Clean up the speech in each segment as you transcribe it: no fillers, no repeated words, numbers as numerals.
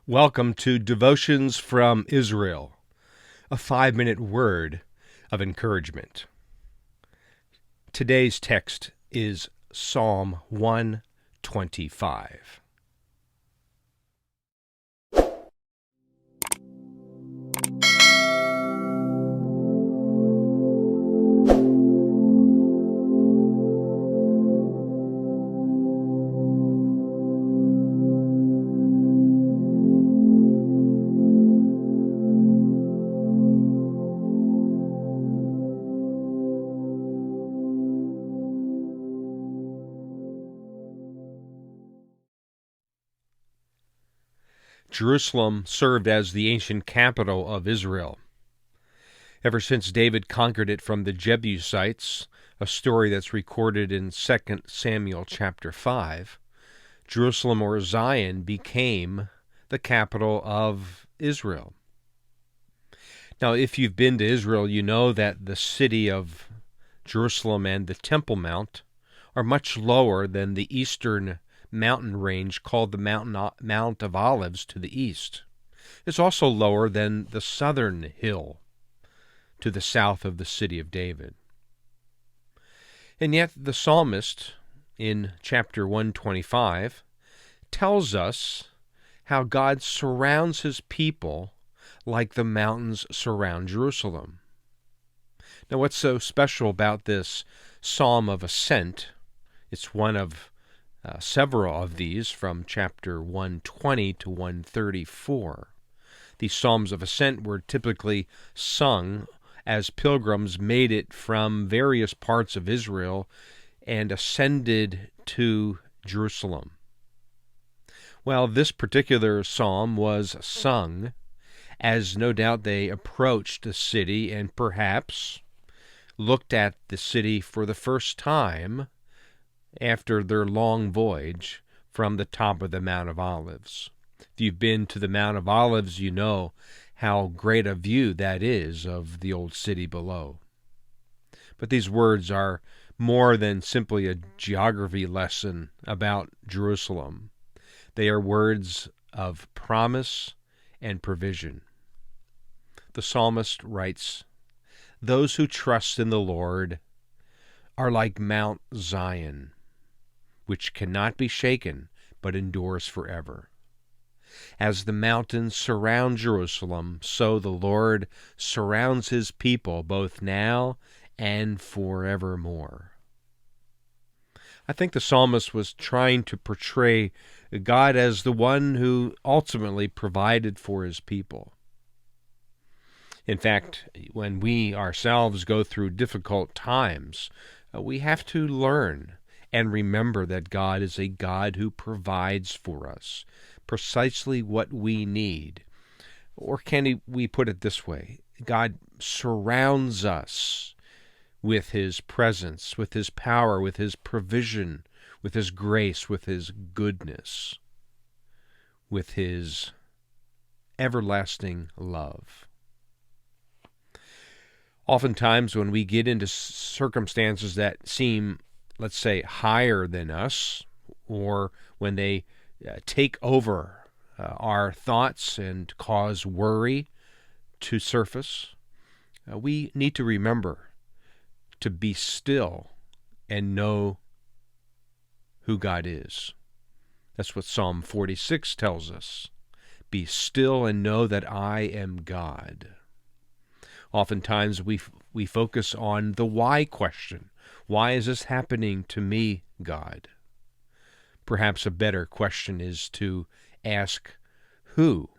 Welcome to Devotions from Israel, a 5-minute word of encouragement. Today's text is Psalm 125. Jerusalem served as the ancient capital of Israel. Ever since David conquered it from the Jebusites, a story that's recorded in 2 Samuel chapter 5, Jerusalem or Zion became the capital of Israel. Now, if you've been to Israel, you know that the city of Jerusalem and the Temple Mount are much lower than the eastern mountain range called the Mount of Olives to the east. It's also lower than the southern hill to the south of the city of David. And yet the psalmist in chapter 125 tells us how God surrounds his people like the mountains surround Jerusalem. Now, what's so special about this psalm of ascent? It's one of several of these from chapter 120 to 134. These psalms of ascent were typically sung as pilgrims made it from various parts of Israel and ascended to Jerusalem. Well, this particular psalm was sung as no doubt they approached the city and perhaps looked at the city for the first time after their long voyage from the top of the Mount of Olives. If you've been to the Mount of Olives, you know how great a view that is of the old city below. But these words are more than simply a geography lesson about Jerusalem. They are words of promise and provision. The psalmist writes, "Those who trust in the Lord are like Mount Zion, which cannot be shaken, but endures forever. As the mountains surround Jerusalem, so the Lord surrounds his people both now and forevermore." I think the psalmist was trying to portray God as the one who ultimately provided for his people. In fact, when we ourselves go through difficult times, we have to learn and remember that God is a God who provides for us precisely what we need. Or we put it this way? God surrounds us with his presence, with his power, with his provision, with his grace, with his goodness, with his everlasting love. Oftentimes when we get into circumstances that seem, let's say, higher than us, or when they take over our thoughts and cause worry to surface, we need to remember to be still and know who God is. That's what Psalm 46 tells us. Be still and know that I am God. Oftentimes we focus on the why question. Why is this happening to me, God? Perhaps a better question is to ask who.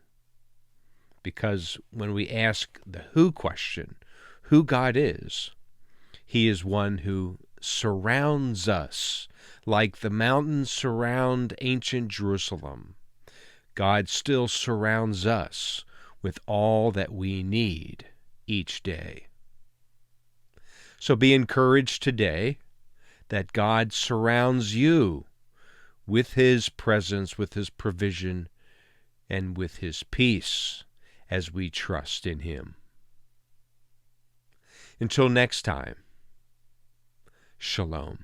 Because when we ask the who question, who God is, he is one who surrounds us like the mountains surround ancient Jerusalem. God still surrounds us with all that we need each day. So be encouraged today that God surrounds you with his presence, with his provision, and with his peace as we trust in him. Until next time, Shalom.